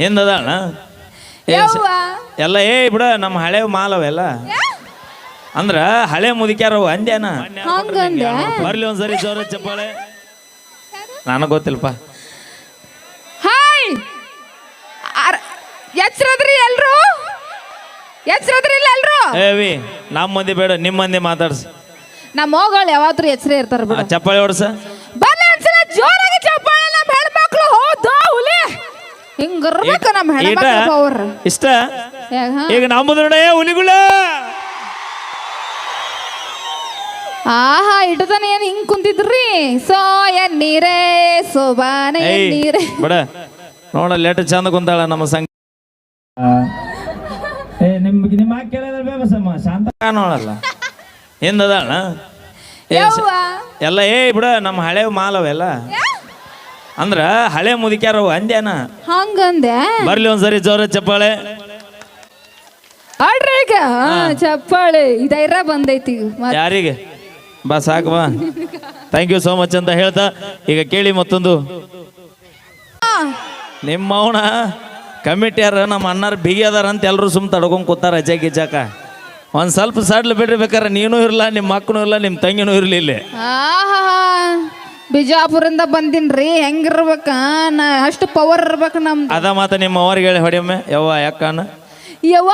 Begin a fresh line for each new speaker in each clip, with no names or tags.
ಹಿಂದದಣ್ಣ ಎಲ್ಲ ಬಿಡ ನಮ್ಮ ಹಳೆ ಮಾಲವೆಲ್ಲ ಅಂದ್ರ ಹಳೆ ಮುದುಕ್ಯಾರವು ಅಂದ್ಯಾನ ಬರ್ಲಿ ಒಂದ್ಸರಿ ಜೋರ ಚಪ್ಪಾಳೆ ನನಗೆ ಗೊತ್ತಿಲ್ಲಪ್ಪ.
ಹಾಯ್ ಎಚ್ಚರದ್ರಿ ಎಲ್ರು ಎಚ್ಚರದ್ರಿ ಇಲ್ಲ ಎಲ್ರು
ಏವಿ ನಮ್ಮ ಮಂದಿ ಬೇಡ ನಿಮ್ಮ ಮಂದಿ ಮಾತಾಡ್ಸ.
ನಮ್ಮ ಹೋಗಳು ಯಾವಾದ್ರು ಎಚ್ಚರ ಇರ್ತಾರ ಬಿಡ.
ಚಪ್ಪಾಳೆ ಹೊಡ್ಸ
ಬರ್ಲಿ ಒಂದ್ಸಲ ಜೋರಾಗಿ ಚಪ್ಪಾಳೆ. ನಮ್ಮ ಹೆಣ್ಮಕ್ಳು ಹೌದಾ ಹುಲಿ ಹಿಂಗಿರ್ಬೇಕು ನಮ್ಮ ಹೆಣ್ಮಕ್ಳು ಪವರ್
ಇಷ್ಟ. ಈಗ ನಮ್ಮದು ನೋಡ ಹುಲಿಗುಳ
ಆಹಾ ಇಟ್ಟತಾನೆ ಏನ್ ಹಿಂಗ್ ಕುಂತಿದ್ರಿ. ಸೋ ಎನ್ನೀರೇ ಸೋಬಾನೆ ಎನ್ನೀರೇ
ಬಿಡ ನೋಡ ಲೇಟ್ ಚಂದ ಕುಂತಾಳ ನಮ್ಮ ಸಂಘ. ನಿಮ್ಮ ಕೇಳಮ್ಮ ಶಾಂತ ನೋಡಲ್ಲ ಹಿಂದದಣ್ಣ ಎಲ್ಲ ಬಿಡ ನಮ್ಮ ಹಳೆ ಮಾಲವೆಲ್ಲ ಅಂದ್ರ ಹಳೆ ಮುದುಕ್ಯಾರವು ಅಂದ್ಯಾನ
ಹಂಗಂದೆ.
ಬರ್ಲಿ ಒಂದ್ಸರಿ ಜೋರ ಚಪ್ಪಾಳೆ
ಆಡ್ರಿ ಈಗ ಚಪ್ಪಾಳೆ ಇದೈರ ಬಂದೈತಿ.
ಯಾರಿಗೆ ಬಾ ಸಾಕು ಬಾ ಥ್ಯಾಂಕ್ ಯು ಸೋ ಮಚ್ ಅಂತ ಹೇಳ್ತಾ ಈಗ ಕೇಳಿ ಮತ್ತೊಂದು. ನಿಮ್ಮ ಅವನ ಕಮಿಟಿಯಾರ ನಮ್ಮ ಅಣ್ಣಾರ ಬಿಗಿ ಅದಾರ ಅಂತ ಎಲ್ಲರೂ ಸುಮ್ ತಡ್ಕೊಂಡ್ ಕೂತಾರ ಅಜ್ಜ ಗಿಜ್ಜಾಕ. ಒಂದ್ ಸ್ವಲ್ಪ ಸಡ್ಲು ಬಿಡ್ರಿ ಬೇಕಾರೆ ನೀನು ಇರಲ್ಲ ನಿಮ್ಮ ಮಕ್ಕಳು ಇರಲ್ಲ ನಿಮ್ಮ ತಂಗಿನೂ ಇರ್ಲಿ ಇಲ್ಲಿ.
ಬಿಜಾಪುರಿಂದ ಬಂದಿನ್ರಿ ಹೆಂಗಿರ್ಬೇಕ ನಾ ಅಷ್ಟು ಪವರ್ ಇರ್ಬೇಕು ನಮ್ದು.
ಅದ ಮಾತ ನಿಮ್ಮ ಅವ್ರಿಗೆ ಹೇಳಿ ಹೊಡಿಯಮ್ಮೆ ಯವ್ವ ಯಾಕನ
ಯವ್ವ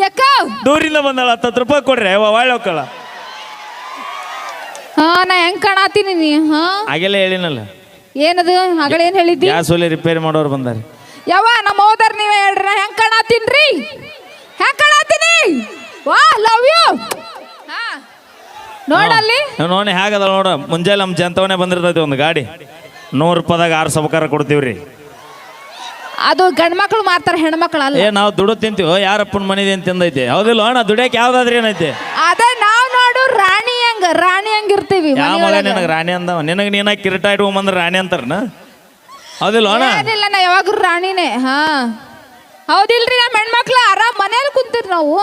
ಯಾಕ
ದೂರಿಂದ ಬಂದಾಳ 10 ರೂಪಾಯಿ ಕೊಡ್ರಿ ಯವ್ವ ಒಳ್ಳೆ ಹೋಗ್ಕಳ.
ನಾ ಹೆಂಗ್ ಕಾಣತೀನಿ ನೀ
ಹಾಗೆಲ್ಲ ಹೇಳಿನಲ್ಲ.
ಏನದು ಹಗಳ ಏನ್ ಹೇಳಿದ್ದಿ?
ಗ್ಯಾಸ್ ಒಲೆ ರಿಪೇರಿ ಮಾಡೋರು ಬಂದಾರ.
ಯವ್ವ ನಮ್ಮ ಹೋದರ್ ನೀವೇ ಹೇಳ್ರಿ ಹೆಂಗ್ ಕಾಣತೀನ್ರಿ ಹೆಂಗ್ ಕಾಣತೀನಿ. ವಾ ಲವ್ ಯು ನೋಡಲ್ಲಿ
ನೋಡಿ ಹೇಗದ ನೋಡ. ಮುಂಜಾನೆ ನಮ್ಮ ಜಂತವನೇ ಬಂದಿರ್ತೈತಿ ಒಂದು ಗಾಡಿ 100 ರೂಪಾಯಿದಾಗ 6 ಸಬಕಾರ ಕೊಡ್ತೀವ್ರಿ.
ಅದು ಗಂಡ್ ಮಕ್ಳು ಮಾರ್ತಾರ ಹೆಣ್ಮಕ್ಳು ಅಲ್ಲ.
ನಾವು ದುಡ್ಡು ತಿಂತೀವೋ ಯಾರಪ್ಪನ ಮನಿದೆ ಅಂತ ತಿಂದೈತಿ ಹೌದಿಲ್ಲ ಅಣ್ಣ. ದುಡಿಯಕ್ಕೆ ಯಾವ್ದಾದ್ರಿ ಏನೈತಿ
ಅದೇ ನಾವ್ ನೋಡು ರಾಣಿ ಹಂಗ ಇರ್ತೀವಿ.
ಯಾವ ನಿನಗೆ ರಾಣಿ ಅಂದವ ನಿನಗೆ ನೀನ ಕಿರೀಟ ಇಟ್ಕೊಂಬಂದ್ರೆ ರಾಣಿ ಅಂತಾರನ ಹೌದಿಲ್ಲ ಅಣ್ಣ.
ಏನಿಲ್ಲ ನಾ ಯಾವಾಗ್ರು ರಾಣಿನೇ. ಹೌದಿಲ್ರಿ ನಮ್ಮ ಹೆಣ್ಮಕ್ಳು ಆರಾಮ್ ಮನೇಲಿ ಕುಂತೀರಿ ನಾವು.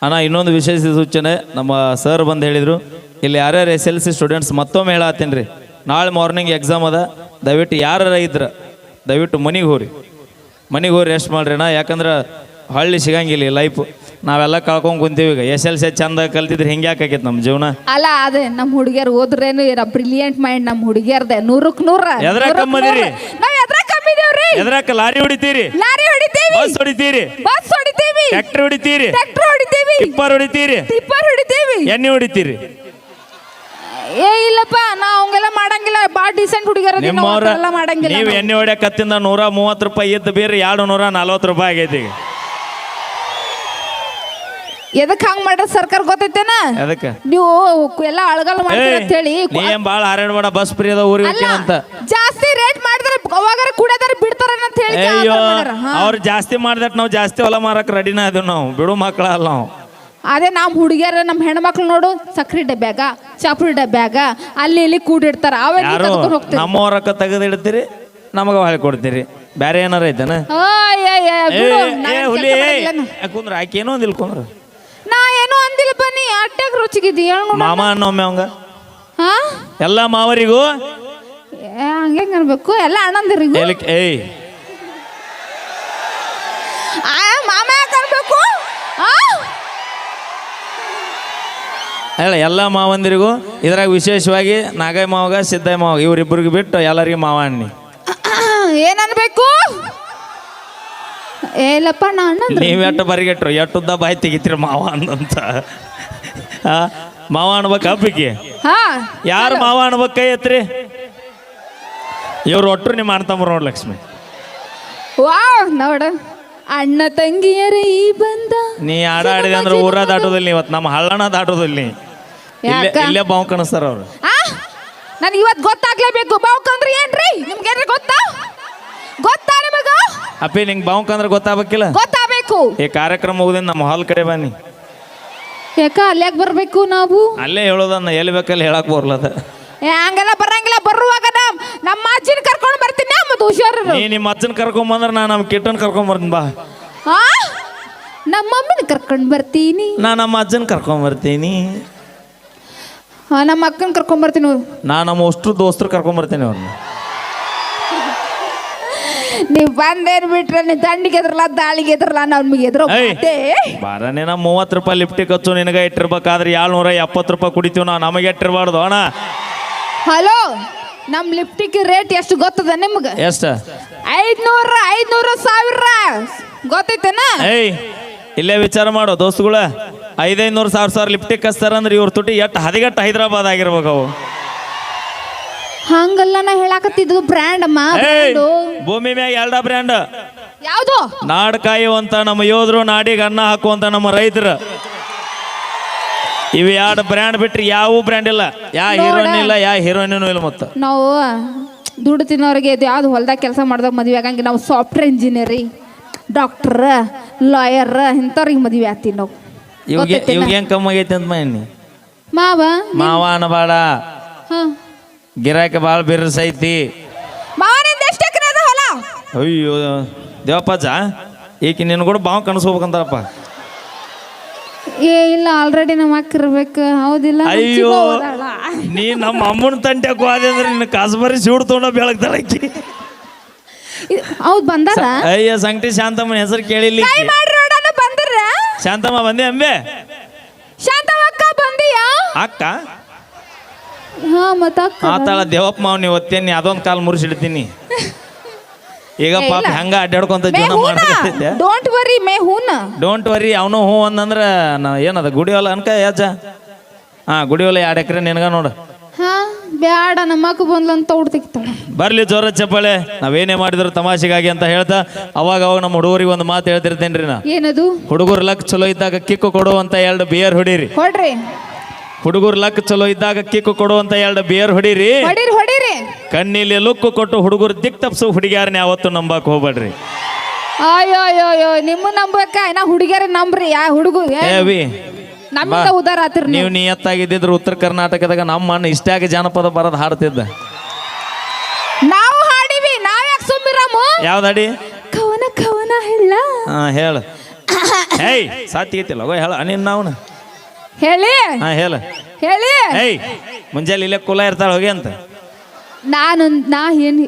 ಅಣ್ಣ ಇನ್ನೊಂದು ವಿಶೇಷ ಸೂಚನೆ ನಮ್ಮ ಸರ್ ಬಂದು ಹೇಳಿದ್ರು ಇಲ್ಲಿ ಯಾರ್ಯಾರು SLC ಸ್ಟೂಡೆಂಟ್ಸ್ ಮತ್ತೊಮ್ಮೆ ಹೇಳತ್ತೀನಿ ರೀ. ನಾಳೆ ಮಾರ್ನಿಂಗ್ ಎಕ್ಸಾಮ್ ಅದ. ದಯವಿಟ್ಟು ಯಾರ ಇದ್ರ ದಯವಿಟ್ಟು ಮನೆಗೆ ಹೋಗ್ರಿ ರೆಸ್ಟ್ ಮಾಡ್ರಿ ಅಣ್ಣ. ಯಾಕಂದ್ರೆ ಹಳ್ಳಿ ಸಿಗಂಗಿಲ್ಲ ಲೈಫ್. ನಾವೆಲ್ಲ ಕಳ್ಕೊಂಡ್ ಕುಂತೀವಿ. ಈಗ SLC ಚಂದ ಕಲ್ತಿದ್ರೆ ಹಿಂಗೆ ಯಾಕಾಕೈತಿ ನಮ್ಮ ಜೀವನ.
ಅಲ್ಲ ಅದೇ ನಮ್ಮ ಹುಡುಗಿಯರ್ ಓದ್ರೇನು ಬ್ರಿಲಿಯಂಟ್ ಮೈಂಡ್ ನಮ್ಮ ಹುಡುಗಿಯರ್ದೆ 100ಕ್ಕೆ 100.
ಎದ್ರಾಗ ಕಮ್ಮದಿರಿ ಎದ್ರಾಕ ಲಾರಿ ಹೊಡಿತೀರಿ ಬಸ್ ಹೊಡಿತೀರಿ ಟ್ರ್ಯಾಕ್ಟರ್ ಹೊಡಿತೀರಿ ಟಿಪ್ಪರ್ ಹೊಡಿತೀರಿ ಎಣ್ಣೆ ಹೊಡಿತೀರಿ.
ಇಲ್ಲಪ್ಪ ನಾ ಅವಂಗೆಲ್ಲ ಮಾಡಂಗಿಲ್ಲ. ಬಾಳ ಡಿಸೆಂಟ್ ಹುಡುಗಿಯರ ಮಾಡಂಗಿಲ್ಲ.
ನೀವು ಎಣ್ಣೆ ಹೊಡ್ಯಾಕತ್ತಿಂದ 130 ರೂಪಾಯಿ ಇದ್ದು ಬೇರೆ 240 ರೂಪಾಯಿ ಆಗೈತಿ.
ಎದಕ್ ಹಂಗ್ ಮಾಡ್ರ ಸರ್ಕಾರ ಗೊತ್ತೈತೇನ?
ಅದಕ್ಕೆ
ನೀವು ಎಲ್ಲ ಅಳಗಲ್ ಮಾಡ್ತೀರ ಅಂತ ಹೇಳಿ
ನೀ ಏನ್ ಬಾಳ ಹಾರಾಡ್ಬೇಡ ಬಸ್ ಫ್ರೀ ಅದ ಊರಿಗೆ ಅಂತ.
ಜಾಸ್ತಿ ರೇಟ್ ಮಾಡಿದ್ರೆ ಅವಾಗ ಕುಡಿಯೋದಾರ ಬಿಡ್ತಾರ ಅಂತ ಹೇಳಿ.
ಅಯ್ಯೋ ಅವ್ರು ಜಾಸ್ತಿ ಮಾಡ್ದಟ್ ನಾವು ಜಾಸ್ತಿ ಹೊಲ ಮಾರಕ್ ರೆಡಿನ ಅದು ನಾವು ಬಿಡು ಮಕ್ಕಳ ಅಲ್ಲ ನಾವು.
ಅದೇ ನಮ್ಮ ಹುಡುಗಿಯರ ನಮ್ಮ ಹೆಣ್ಮಕ್ಳು ನೋಡು ಸಕ್ರಿ ಡಬ್ಯಾಗ ಚಾಪುರಿ ಡಬ್ಯಾಗ ಅಲ್ಲಿ ಇಲ್ಲಿ ಕೂಡಿಡ್ತಾರ.
ನಮ್ಮವ್ರಕ್ಕ ತೆಗೆದು ಇಡ್ತೀರಿ ನಮಗ ಹೊಳೆ ಕೊಡ್ತೀರಿ. ಬ್ಯಾರೆ ಏನಾರ ಐತನ ಹುಲಿ ಕುಂದ್ರ ಆಕೆ ಏನೋ ಒಂದಿಲ್ ಕುಂದ್ರ.
ನಾ ಏನೋ ಅಂದಿಲ್ಲ ಬನ್ನಿ ಅಟ್ಟಾಗ ರುಚಿಗಿದ್ದಿ
ಮಾಮ ಅನ್ನೊಮ್ಮೆ ಅವಂಗ ಎಲ್ಲ ಮಾವರಿಗೂ
ಹಂಗೆ ಅನ್ಬೇಕು ಎಲ್ಲ ಅಣ್ಣಂದಿರಿಗೂ ಮಾಮ ಯಾಕೆ ಅನ್ಬೇಕು
ಹೇಳ ಎಲ್ಲ ಮಾವಂದಿರಿಗೂ. ಇದ್ರಾಗ ವಿಶೇಷವಾಗಿ ನಾಗಯ್ಯ ಮಾವಾಗ ಸಿದ್ದಯ್ಯ ಮಾವಾಗ ಇವ್ರಿಬ್ಬರಿಗೆ ಬಿಟ್ಟು ಎಲ್ಲರಿಗೂ ಮಾವ ಅನ್ನಿ.
ಏನನ್ಬೇಕು ಏಲಪ್ಪ
ನೀವೆಟ್ಟು ಬರಿಗೆಟ್ರು ಎಟ್ಟುದ್ದ ಬಾಯಿ ತೆಗಿತೀರಿ ಮಾವ ಅಂದಂತ. ಮಾವ ಅನ್ಬೇಕ ಹಬ್ಬಕ್ಕೆ ಯಾರು ಮಾವ ಅನ್ಬೇಕ ಕೈ ಎತ್ರಿ. ಇವ್ರು ಒಟ್ಟರು ನಿಮ್ಮ ಅಣ್ತಂಬ್ರು ನೋಡ್ ಲಕ್ಷ್ಮಿ.
ವಾವ್ ನೋಡ ಅಣ್ಣ ತಂಗಿಯರ ಈ ಬಂದ.
ನೀ ಆಡಿದೆ ಅಂದ್ರೆ ಊರ ದಾಟೋದಿಲ್ಲ ಇವತ್ತು ನಮ್ಮ ಹಳ್ಳಣ ದಾಟೋದಿಲ್ಲ. ಇಲ್ಲೇ ಬಾವು ಕಾಣಿಸ್ತಾರ ಅವ್ರು.
ನನ್ಗೆ ಇವತ್ತು ಗೊತ್ತಾಗ್ಲೇಬೇಕು. ಬಾವುಕಂದ್ರೆ ಏನ್ರಿ ನಿಮ್ಗೇನ್ರಿ ಗೊತ್ತಾ ನಿಮಗ?
ಅಪ್ಪಿ ನಿಂಗೆ ಬಾವುಕಂದ್ರೆ ಗೊತ್ತಾಗಬೇಕಿಲ್ಲ.
ಗೊತ್ತಾಗಬೇಕು.
ಈ ಕಾರ್ಯಕ್ರಮ ಮುಗಿದಿಂದ ನಮ್ಮ ಹಾಲ್ ಕಡೆ ಬನ್ನಿ.
ಯಾಕ ಅಲ್ಯಾಕ್ ಬರ್ಬೇಕು ನಾವು?
ಅಲ್ಲೇ ಹೇಳೋದನ್ನ ಎಲ್ಲಿ ಬೇಕಲ್ಲಿ ಹೇಳಕ್ ಬರ್ಲದ.
ಹಂಗೆಲ್ಲ ಬರಂಗಿಲ್ಲ. ಬರುವಾಗ ನಮ್ಮ ಅಜ್ಜಿನ ಕರ್ಕೊಂಡು ಬರ್ತೀನಿ. ಮತ್ತೆ ಹುಷಾರು
ನೀ ನಿಮ್ಮ ಅಜ್ಜನ ಕರ್ಕೊಂಬಂದ್ರ ನಾ ನಮ್ಮ ಕಿಟ್ಟನ್ ಕರ್ಕೊಂಬರ್ತೀನಿ ಬಾ.
ನಮ್ಮ ಮಮ್ಮಿನ ಕರ್ಕೊಂಡು ಬರ್ತೀನಿ.
ನಾ ನಮ್ಮ ಅಜ್ಜನ ಕರ್ಕೊಂಬರ್ತೀನಿ.
ನಮ್ಮ ಅಕ್ಕನ ಕರ್ಕೊಂಬರ್ತೀನಿ.
ನಾ ನಮ್ಮ ಅಷ್ಟು ದೋಸ್ತರು ಕರ್ಕೊಂಬರ್ತೀನಿ ಅವ್ರನ್ನ.
ನೀವ್ ಬಂದೇನ್ ಬಿಟ್ರೆ ನೀ ದಂಡಿಗೆ ಎದ್ರಲ್ಲ ದಾಳಿಗೆ ಎದ್ರಲ್ಲ ನಮ್ಗೆ ಎದ್ರ
ಬಾರನೇನ 30 ರೂಪಾಯಿ ಲಿಫ್ಟಿಗೆ ಖರ್ಚು ನಿನಗೆ ಇಟ್ಟಿರ್ಬೇಕಾದ್ರೆ 770 ರೂಪಾಯಿ ಕುಡಿತೀವಿ ನಾವು, ನಮಗೆ ಇಟ್ಟಿರ್ಬಾರ್ದು ಅಣ್ಣ.
ಹಲೋ, ನಮ್ ಲಿಫ್ಟಿಗೆ ರೇಟ್ ಎಷ್ಟು ಗೊತ್ತದ ನಿಮ್ಗ?
ಎಷ್ಟ?
500 1000 ಗೊತ್ತೈತೇನ?
ಏಯ್ ಇಲ್ಲೇ ವಿಚಾರ ಮಾಡೋ ದೋಸ್ತುಗಳ, 500 1000 ಲಿಫ್ಟಿಗೆ ಕಸ್ತಾರ ಅಂದ್ರೆ ಇವ್ರ ತುಟಿ ಎಟ್ಟು ಹದಿಗಟ್ಟು ಹೈದರಾಬಾದ್ ಆಗಿರ್ಬೇಕು ಅವು.
ಹಂಗಲ್ಲ ನಾ ಹೇಳಾಕತ್ತಿದ್ದು ಬ್ರ್ಯಾಂಡ್ ಅಮ್ಮ.
ಭೂಮಿ ಮ್ಯಾಗ 2 ಬ್ರ್ಯಾಂಡ್.
ಯಾವ್ದು?
ನಾಡ್ ಕಾಯುವಂತ ನಮ್ಮ ಯೋಧರು, ನಾಡಿಗೆ ಅನ್ನ ಹಾಕುವಂತ ನಮ್ಮ ರೈತರು. ಇವು 2 ಬ್ರ್ಯಾಂಡ್ ಬಿಟ್ರಿ ಯಾವ ಬ್ರ್ಯಾಂಡ್ ಇಲ್ಲ, ಯಾ ಹೀರೋಯಿನ್ ಇಲ್ಲ, ಯಾ ಹೀರೋಯಿನೂ ಇಲ್ಲ. ಮತ್ತೆ
ನಾವು ದುಡ್ಡು ತಿನ್ನೋರಿಗೆ ಇದು ಯಾವ್ದು ಹೊಲ್ದಾಗ ಕೆಲಸ ಮಾಡಿದಾಗ ಮದುವೆ ಆಗಂಗೆ ನಾವು ಸಾಫ್ಟ್ವೇರ್ ಇಂಜಿನಿಯರಿಂಗ್, ಡಾಕ್ಟರ್, ಲಾಯರ್ ಇಂಥವ್ರಿಗೆ ಮದುವೆ ಆಗ್ತೀವಿ ನಾವು.
ಇವಾಗ ಏನ್ ಕಮ್ಮಿ ಆಗೈತಿ ಅಂತ ಮಣ್ಣಿ ಮಾವ ಅನ್ನಬೇಡ, ಗಿರಾಕಿ ಭಾಳ ಬಿರ್ಸೈತಿ. ಅಯ್ಯೋ ದೇವಪ್ಪಜ್ಜ, ಈಕಿ ನಿನ್ ಕೂಡ ಬಾವು ಕನಸ್ಕೋಬೇಕಂತಾರಪ್ಪ.
ಇಲ್ಲ ಆಲ್ರೆಡಿ ನಮ್ಮ ಅಕ್ಕಿರ್ಬೇಕು, ಹೌದಿಲ್ಲ?
ಅಯ್ಯೋ ನೀ ನಮ್ಮ ಅಮ್ಮನ ತಂಟೆಗೆ ಹೋದೆ ಅಂದ್ರೆ ನಿನ್ನ ಕಾಸ್ಬರಿ ಸೀಡ್ ತೊಗೊಂಡ ಬೆಳಗ್ತಾಳ ಆಕಿ.
ಹೌದು ಬಂದಾರ?
ಅಯ್ಯ ಸಂಕಟಿ ಶಾಂತಮ್ಮನ ಹೆಸರು ಕೇಳಿಲ್ಲ. ಶಾಂತಮ್ಮ ಬಂದೆ ಅಂಬೆ?
ಶಾಂತಮ್ಮ ಅಕ್ಕ ಬಂದಿಯಾ?
ಅಕ್ಕ ಆತಾಳ ದೇವಪ್ಪ ಮಾವ್ ನೀವು ಒತ್ತೇನಿ ಅದೊಂದು ಕಾಲು ಮುರಿಸಿಡ್ತೀನಿ. ಈಗ ಪಾಪ ಹೆಂಗ ಅಡ್ಡಾಡ್ಕೊಂತ ಜೀವನ ಮಾಡ್ತೈತೆ.
ಡೋಂಟ್ ವರಿ ಮೇ ಹೂನ,
ಡೋಂಟ್ ವರಿ. ಅವನು ಹೂ ಅಂದಂದ್ರ ಏನದ ಗುಡಿವಲ್ಲ ಅನ್ಕ ಯಾಜ. ಗುಡಿವಲ್ಲ 2 ಎಕರೆ ನಿನಗ ನೋಡು.
ಬ್ಯಾಡ ನಮ್ಮ ಅಕ್ಕ ಬಂದ್ಲಂತ ಉಡ್ತಿಕ್ತಾಳ.
ಬರ್ಲಿ ಜೋರ ಚಪ್ಪಾಳೆ. ನಾವೇನೇ ಮಾಡಿದ್ರು ತಮಾಷೆಗಾಗಿ ಅಂತ ಹೇಳ್ತಾ ಅವಾಗ ನಮ್ಮ ಹುಡುಗರಿಗೆ ಒಂದು ಮಾತು ಹೇಳ್ತಿರ್ತೇನ್ರಿ ನಾ.
ಏನದು?
ಹುಡುಗರು ಲಕ್ ಚಲೋ ಇದ್ದಾಗ ಕಿಕ್ಕು ಕೊಡುವಂತ 2 ಬಿಯರ್ ಹೊಡೀರಿ.
ಹೊಡ್ರಿ.
ಹುಡುಗರು ಲಕ್ ಚಲೋ ಇದ್ದಾಗ ಕಿಕ್ಕು ಕೊಡುವಂತ 2 ಬಿಯರ್ ಹೊಡೀರಿ.
ಹೊಡೀರಿ.
ಕಣ್ಣಿಲಿ ಲುಕ್ಕು ಕೊಟ್ಟು ಹುಡುಗರು ದಿಕ್ ತಪ್ಸು ಹುಡುಗಿಯಾರನ್ನ ಯಾವತ್ತು ನಂಬಕ್ ಹೋಗ್ಬೇಡ್ರಿ.
ಅಯ್ಯೋ ನಿಮ್ಮ ನಂಬಕ ನಾ ಹುಡುಗಿಯರ ನಂಬ್ರಿ. ಯಾ ಹುಡುಗ ನಮ್ಮಿಂದ ಉದಾರ ಆತಿರ್.
ನೀವು ನಿಯತ್ತಾಗಿದ್ದಿದ್ರು ಉತ್ತರ ಕರ್ನಾಟಕದಾಗ ನಮ್ಮ ಅಣ್ಣ ಇಷ್ಟಾಗಿ ಜಾನಪದ ಬರೋದು ಹಾಡ್ತಿದ್ದ.
ನಾವು ಹಾಡಿವಿ, ನಾವ್ ಯಾಕೆ ಸುಮ್ಮಿರಾಮು?
ಯಾವ್ದಾಡಿ?
ಕವನ ಕವನ ಹೇಳ.
ಹೇಳ. ಏಯ್ ಸಾತಿಗೈತಿಲ್ಲ ಹೇಳ ನಿನ್ನ ಅವನು
ಹೇಳಿ.
ಹೇಳ
ಹೇಳಿ.
ಏಯ್ ಮುಂಜಾನೆ ಇಲ್ಲೇ ಕುಲ ಇರ್ತಾಳ ಹೋಗಿ ಅಂತ
ನಾ ಏನ್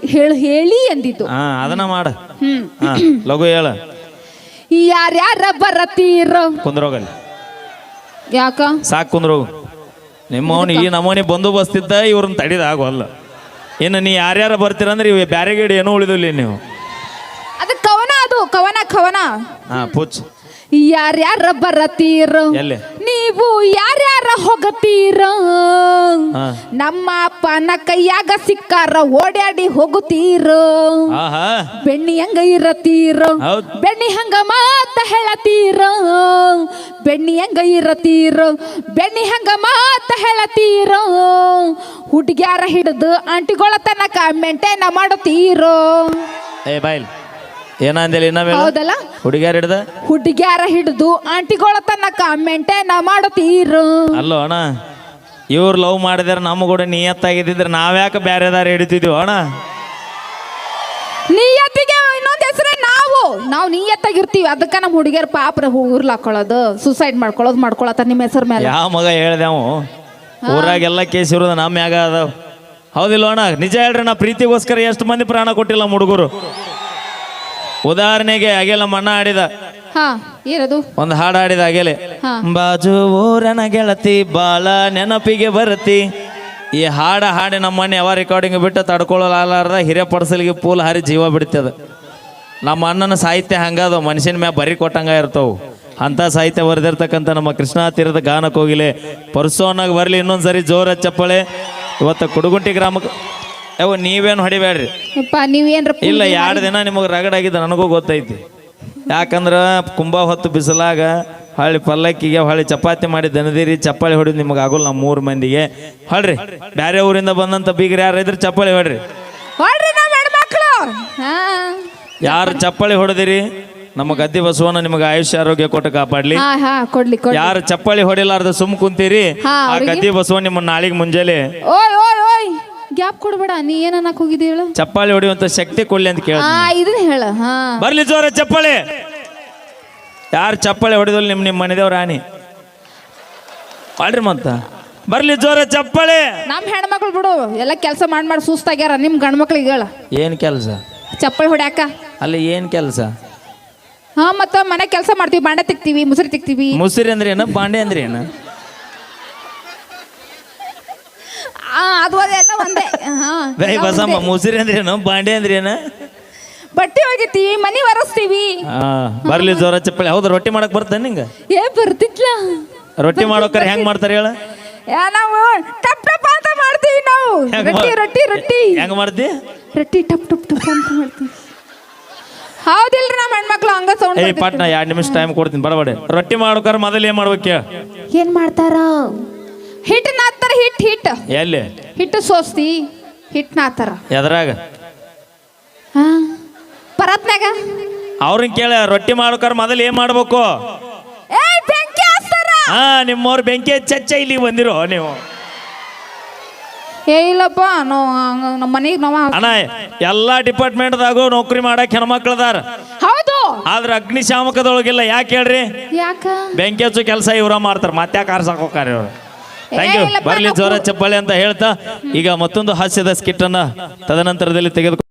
ಹೇಳಿ ಅಂದಿದ್ದು.
ಅದನ್ನ ಮಾಡ. ಲಘು ಹೇಳ.
ಯಾರ್ಯಾರ ಬರತೀರ
ಕುಂದ್ರೋಗಲ್ಲಿ.
ಯಾಕ
ಸಾಕು ಕುಂದ್ರೋಗು. ನಿಮ್ಮವನು ಈ ನಮ್ಮವನಿ ಬಂದೋಬಸ್ತ್ ಇದ್ದ ಇವ್ರನ್ನ ತಡಿದ ಆಗೋಲ್ಲ. ಇನ್ನು ನೀ ಯಾರ್ಯಾರ ಬರ್ತೀರಂದ್ರೆ ಇವ್ ಬ್ಯಾರೆ ಗಿಡ ಏನೋ ಉಳಿದಿಲ್ಲ ನೀವು.
ಅದು ಕವನ, ಅದು ಕವನ ಕವನ.
ಪುಚ್.
ಯಾರ್ಯಾರ ಬರತೀರ, ನೀವು ಯಾರ್ಯಾರ ಹೋಗತೀರ, ನಮ್ಮ ಅಪ್ಪನ ಕೈಯಾಗ ಸಿಕ್ಕಾರ ಓಡ್ಯಾಡಿ ಹೋಗುತ್ತೀರ. ಬೆಣ್ಣಿ ಹಂಗ ಇರತೀರ, ಬೆಣ್ಣಿ ಹಂಗ ಮಾತ ಹೇಳತೀರ, ಬೆಣ್ಣಿ ಹಂಗ ಇರತೀರ, ಬೆಣ್ಣಿ ಹಂಗ ಮಾತ ಹೇಳತೀರ. ಹುಡುಗ್ಯಾರ ಹಿಡಿದು ಆಂಟಿಗಳ ತನಕ ಮೆಂಟೇನ ಮಾಡುತ್ತೀರೋ.
ಬಾಯ್ಲ್ ಏನಂದೇಳಿ
ಹೌದಲ್ಲ? ಹುಡುಗ್ಯಾರ ಹಿಡಿದು ಆಂಟಿಗಳ ತನಕ ಮೆಂಟೇನ ಮಾಡುತ್ತೀರು.
ಅಲ್ಲೋ ಅಣ್ಣ, ಇವ್ರು ಲವ್ ಮಾಡಿದಾರೆ ನಮ್ಮ ಕೂಡ ನಿಯತ್ತಾಗಿದ್ದಿದ್ರೆ ನಾವ್ಯಾಕೆ ಬ್ಯಾರೆದಾರ ಹಿಡಿತಿದ್ವಿ ಅಣ್ಣ?
ನಿಯತ್ತಿಗೆ ಇನ್ನೊಂದು ಹೆಸರೇ ನಾವು ನಿಯತ್ತಾಗಿರ್ತೀವಿ. ಅದಕ್ಕೆ ನಮ್ಮ ಹುಡುಗಿಯರ್ ಪಾಪ ಊರ್ಲಾಕೊಳ್ಳೋದು, ಸುಸೈಡ್ ಮಾಡ್ಕೊಳ್ಳೋತ ನಿಮ್ಮ ಹೆಸರು ಮೇಲೆ.
ಯಾವ ಮಗ ಹೇಳ್ದೇವು ಊರಾಗೆಲ್ಲ ಕೇಸ್ ಇರೋದು ನಮ್ಮ ಮ್ಯಾಗ ಅದಾವ. ಹೌದಿಲ್ಲ ಅಣ್ಣ? ನಿಜ ಹೇಳ್ರಿ, ನಾ ಪ್ರೀತಿಗೋಸ್ಕರ ಎಷ್ಟು ಮಂದಿ ಪ್ರಾಣ ಕೊಟ್ಟಿಲ್ಲ ನಮ್ಮ ಹುಡುಗರು. ಉದಾಹರಣೆಗೆ ಅಗೆಲ ಮಣ್ಣ ಆಡಿದ ಒಂದು ಹಾಡು ಆಡಿದ ಅಗೆಲೆ. ಬಾಜು ಊರನ ಗೆಳತಿ ಬಾಳ ನೆನಪಿಗೆ ಬರತಿ. ಈ ಹಾಡಿ ನಮ್ಮ ಮನೆ ಯಾವ ರೆಕಾರ್ಡಿಂಗ್ ಬಿಟ್ಟು ತಡ್ಕೊಳ್ಳಲಾರ್ದ ಹಿರಿಯಪಡಿಸಲಿಗೆ ಪೂಲ್ ಹಾರಿ ಜೀವ ಬಿಡ್ತದ. ನಮ್ಮ ಅಣ್ಣನ ಸಾಹಿತ್ಯ ಹಂಗದ, ಮನುಷ್ಯನ ಮ್ಯಾಗ ಬರಿ ಕೊಟ್ಟಂಗ ಇರ್ತಾವ. ಅಂತ ಸಾಹಿತ್ಯ ಬರೆದಿರ್ತಕ್ಕಂಥ ನಮ್ಮ ಕೃಷ್ಣಾ ತೀರದ ಗಾನ ಕೋಗಿಲೆ ಪರ್ಸೋನಾಗ ಬರಲಿ. ಇನ್ನೊಂದ್ಸರಿ ಜೋರ ಚಪ್ಪಳೆ. ಇವತ್ತು ಕುಡುಗುಂಟಿ ಗ್ರಾಮಕ್ಕೆ ನೀವೇನು ಹೊಡಿಬೇಡ್ರಿ. ಇಲ್ಲ 2 ದಿನ ನಿಮಗೆ ರಗಡಾಗಿದ್ದ ನನಗೂ ಗೊತ್ತೈತಿ. ಯಾಕಂದ್ರೆ ಕುಂಭ ಹೊತ್ತು ಬಿಸಿಲಾಗ ಹೊಳ್ಳಿ ಪಲ್ಲಕ್ಕಿಗೆ ಹೊಳ್ಳಿ ಚಪಾತಿ ಮಾಡಿ ದನದಿರಿ ಚಪ್ಪಾಳಿ ಹೊಡಿದ್ ನಿಮಗೆ ಆಗೋಲ್ಲ. ನಮ್ಮ 3 ಮಂದಿಗೆ ಹೊಳ್ರಿ. ಬೇರೆ ಊರಿಂದ ಬಂದಂತ ಬೀಗ್ರಿ ಯಾರು ಇದ್ರೆ ಚಪ್ಪಾಳಿ ಹೊಡ್ರಿ. ಯಾರು ಚಪ್ಪಾಳಿ ಹೊಡೆದಿರಿ ನಮ್ಮ ಗದ್ದಿ ಬಸವಣ್ಣ ನಿಮಗೆ ಆಯುಷ್ಯ ಆರೋಗ್ಯ ಕೊಟ್ಟು ಕಾಪಾಡ್ಲಿ. ಯಾರು ಚಪ್ಪಾಳಿ ಹೊಡಿಲಾರ್ದ ಸುಮ್ ಕುಂತೀರಿ ಆ ಗದ್ದಿ ಬಸವ ನಿಮ್ಮ ನಾಳಿಗೆ ಮುಂಜಾನೆ
ಗ್ಯಾಪ್ ಕೊಡ್ಬೇಡ. ನೀ ಏನನ್ನಕ್ ಹೋಗಿದ್ದಿ ಹೇಳು?
ಚಪ್ಪಾಳಿ ಹೊಡಿಯುವಂತ ಶಕ್ತಿ ಕೊಡ್ಲಿ ಅಂತ ಕೇಳ.
ಇದನ್ನ ಹೇಳ.
ಬರ್ಲಿ ಜೋರ ಚಪ್ಪಾಳಿ. ಯಾರು ಚಪ್ಪಾಳಿ ಹೊಡಿದಲ್ ನಿಮ್ಮ ಮನೆದೇವ್ರ ಆನಿ ಮಾಡ್ರಿ ಮತ್ತ ಬರ್ಲಿ ಜೋರ ಚಪ್ಪಾಳಿ.
ನಮ್ ಹೆಣ್ಮಕ್ಳು ಬಿಡು ಎಲ್ಲ ಕೆಲಸ ಮಾಡಿ ಸುಸ್ತಾಗ್ಯಾರ. ನಿಮ್ ಗಂಡ್ಮಕ್ಳಿಗೆ ಹೇಳ
ಏನ್ ಕೆಲಸ?
ಚಪ್ಪಲ್ ಹೊಡ್ಯಾಕ.
ಅಲ್ಲಿ ಏನು ಕೆಲಸ?
ಹಾ ಮತ್ತ ಮನೆ ಕೆಲಸ ಮಾಡ್ತೀವಿ, ಬಾಂಡೆ ತಿಕ್ತೀವಿ, ಮುಸುರಿ ತಿಕ್ತೀವಿ.
ಮುಸಿರಿ ಅಂದ್ರೆ ಏನು, ಬಾಂಡೆ ಅಂದ್ರೆ ಏನು?
ಅದು ಅದೆಲ್ಲ ಒಂದೇ. ಹಾ
ಬೈ ಬಸಮ್ಮ, ಮುಸಿರಿ ಅಂದ್ರೆ ಏನು, ಬಾಂಡೆ ಅಂದ್ರೆ ಏನು?
ಬಟ್ಟೆ ಒಗಿತೀವಿ, ಮನಿ ಒರೆಸ್ತೀವಿ.
ಬರ್ಲಿ ಜೋರ ಚಪ್ಪಳಿ. ಹೌದು, ರೊಟ್ಟಿ ಮಾಡಕ್ ಬರ್ತೇನೆ ನಿಂಗೆ?
ಬರ್ತಿತ್ಲ.
ರೊಟ್ಟಿ ಮಾಡೋಕರೆ ಹೆಂಗ್ ಮಾಡ್ತಾರೆ ಹೇಳ?
ನಾವು ಟಪ್ ಟಪ್ ಅಂತ ಮಾಡ್ತೀವಿ ನಾವು. ರೊಟ್ಟಿ ರೊಟ್ಟಿ ರೊಟ್ಟಿ
ಹೆಂಗ್ ಮಾಡ್ತಿ?
ರೊಟ್ಟಿ ಟಪ್ ಟಪ್ ಟಪ್ ಅಂತ ಮಾಡ್ತೀವಿ. ಹೌದಿಲ್ರಿ ನಮ್ಮ ಹೆಣ್ಮಕ್ಳು ಹಂಗ ಸೌಂಡ್.
ಏ ಪಟ್ನ 2 ನಿಮಿಷ ಟೈಮ್ ಕೊಡ್ತೀನಿ, ಬಡಬಡೆ. ರೊಟ್ಟಿ ಮಾಡ್ಬೇಕಾರೆ ಮೊದಲು ಏನ್ ಮಾಡ್ಬೇಕು?
ಏನ್ ಮಾಡ್ತಾರ? ಹಿಟ್ಟು ನಾತಾರ. ಹಿಟ್ಟು
ಎಲ್ಲಿ?
ಹಿಟ್ಟು ಸೋಸ್ತಿ ಹಿಟ್ಟು ನಾತಾರ.
ಎದ್ರಾಗ?
ಪರತ್ನಾಗ.
ಅವ್ರನ್ನ ಕೇಳ, ರೊಟ್ಟಿ ಮಾಡ್ಬೇಕಾರೆ ಮೊದಲು ಏನ್ ಮಾಡ್ಬೇಕು?
ಬೆಂಕಿ ಹಚ್ತಾರ.
ನಿಮ್ಮವ್ರು ಬೆಂಕಿ ಹಚ್ಚ ಇಲ್ಲಿ ಬಂದಿರೋ ನೀವು?
ಇಲ್ಲಪ್ಪ, ನಮ್ಮ ಮನೆಗೆ ನಾವು
ಅಣ್ಣ ಎಲ್ಲಾ ಡಿಪಾರ್ಟ್ಮೆಂಟ್ದಾಗೂ ನೌಕರಿ ಮಾಡಕ್ ಹೆಣ್ಮಕ್ಳದಾರ.
ಹೌದು,
ಆದ್ರ ಅಗ್ನಿಶಾಮಕದೊಳಗಿಲ್ಲ. ಯಾಕೆ ಹೇಳ್ರಿ?
ಯಾಕ?
ಬೆಂಕಿ ಹಚ್ಚು ಕೆಲಸ ಇವ್ರ ಮಾಡ್ತಾರ, ಮತ್ತೆ ಯಾಕೆ ಆರ್ಸಕ್ ಹೋಗ್ತಾರೆ ಇವ್ರು? Thank you. ಬರ್ಲಿ ಜೋರ ಚಪ್ಪಾಳೆ ಅಂತ ಹೇಳ್ತಾ ಈಗ ಮತ್ತೊಂದು ಹಾಸ್ಯದ ಸ್ಕಿಟ್ ಅನ್ನ ತದನಂತರದಲ್ಲಿ ತೆಗೆದುಕೊಂಡು